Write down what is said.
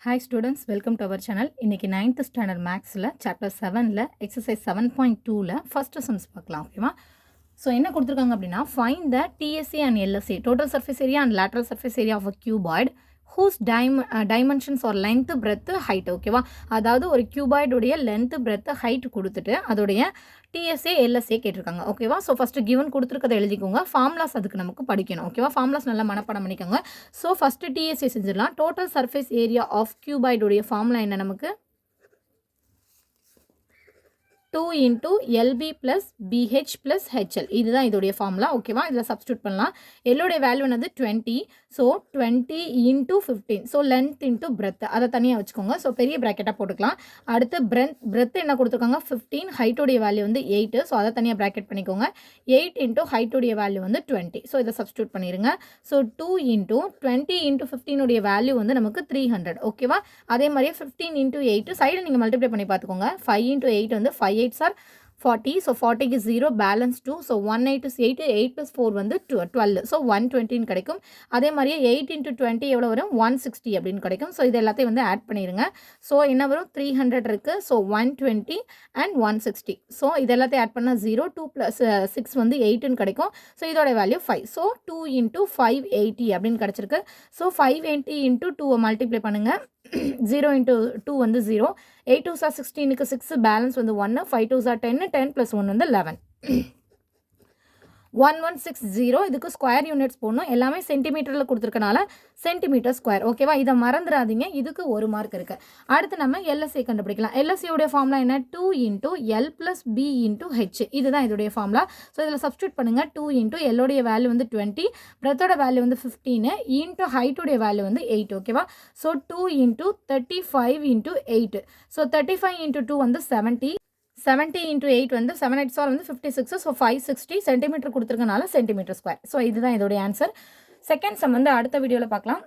Hi students, welcome to our channel. இன்னைக்கு 9th standard mathsல chapter 7ல exercise 7.2ல first sums பார்க்கலாம் ஓகேவா. So என்ன கொடுத்துருக்காங்க அப்படின்னா find the TSA and LSA total surface area and lateral surface area of a cuboid whose dimensions or length, breadth, height ஓகேவா. அதாவது ஒரு cuboid உடைய length, breadth, height கொடுத்துட்டு அதோடைய TSA, LSA கேட்டிருக்காங்க ஓகேவா. ஸோ ஃபஸ்ட்டு கிவன் கொடுத்துருக்கதை எழுதிக்கோங்க. ஃபார்முலாஸ் அதுக்கு நமக்கு படிக்கணும் ஓகேவா. ஃபார்முலாஸ் நல்லா மனப்பாடம் பண்ணிக்கோங்க. ஸோ ஃபஸ்ட்டு TSA செஞ்சிடலாம். Total surface area of cuboid உடைய ஃபார்முலா என்ன நமக்கு 2 into LB plus BH plus HL இதுதான் இதோடைய ஃபார்முலா ஓகேவா. இதில் சப்ஸ்டியூட் பண்ணலாம். எல்லோடைய வேல்யூ என்னது 20. So 20 into 15. So length into breadth அதை தனியாக வச்சுக்கோங்க. ஸோ பெரிய ப்ராக்கெட்டாக போட்டுக்கலாம். அடுத்து பிரெத் என்ன கொடுத்துருக்காங்க 15. ஹைட்டோடைய வேல்யூ வந்து 8. ஸோ அதை தனியாக ப்ராக்கெட் பண்ணிக்கோங்க. 8 into ஹைட்டோடைய வேல்யூ வந்து 20. ஸோ இதை சப்ஸ்டியூட் பண்ணிடுங்க. ஸோ 2 into 20 into 15 உடைய வேல்யூ வந்து நமக்கு 300 ஓகேவா. அதே மாதிரியே 15 into 8 சைடில் நீங்கள் மல்டிப்ளை பண்ணி பார்த்துக்கோங்க. 5 into 8 வந்து 5 8s are 40. So 40 is 0, balance 2. So 1 8 is 8, 8 plus 4 வந்து 12. So 120 கிடைக்கும். அதே மாதிரியே 8 into 20 எவ்வளோ வரும் 160 அப்படின்னு கிடைக்கும். ஸோ இது எல்லாத்தையும் வந்து ஆட் பண்ணிடுங்க. ஸோ என்ன வரும் 300 இருக்குது. So 120 and 160. ஸோ இது எல்லாத்தையும் ஆட் பண்ணால் 0, 2 plus 6 வந்து 8ன்னு கிடைக்கும். ஸோ இதோட வேல்யூ 5. ஸோ 2 into 580 அப்படின்னு கிடச்சிருக்கு. ஸோ 580 into 2 மல்டிப்ளை பண்ணுங்கள். 0 into 2 வந்து 0. 8 2s are 16க்கு 6 பேலன்ஸ் வந்து 1. 5 2s are 10. 10 plus 1 வந்து 11. 1160 இதுக்கு ஸ்கொயர் யூனிட்ஸ் போடணும். எல்லாமே சென்டிமீட்டரில் கொடுத்துருக்கனால சென்டிமீட்டர் ஸ்கொயர் ஓகேவா. இதை மறந்துடாதீங்க. இதுக்கு ஒரு மார்க் இருக்குது. அடுத்து நம்ம LSA கண்டுபிடிக்கலாம். LSAவுடைய ஃபார்முலா என்ன 2 into L plus B into H இதுதான் இதோடைய ஃபார்முலா. ஸோ இதில் சப்ஸ்டியூட் பண்ணுங்கள். 2 into Lோடைய வேல்யூ வந்து 20, பிரெத்தோட வேல்யூ வந்து 15, இன்ட்டு ஹைட்டோடைய வேல்யூ வந்து 8 ஓகேவா. So 2 into 35 into 8. So 35 into 2 வந்து 70. 70 into 8 வந்து 7 8 வந்து 56. ஸோ 560 சென்டிமீட்டர் கொடுத்துருக்கனால சென்டிமீட்டர் ஸ்கொயர். ஸோ இதுதான் இதோடைய ஆன்சர். செகண்ட் சம் வந்து அடுத்த வீடியோவில் பார்க்கலாம்.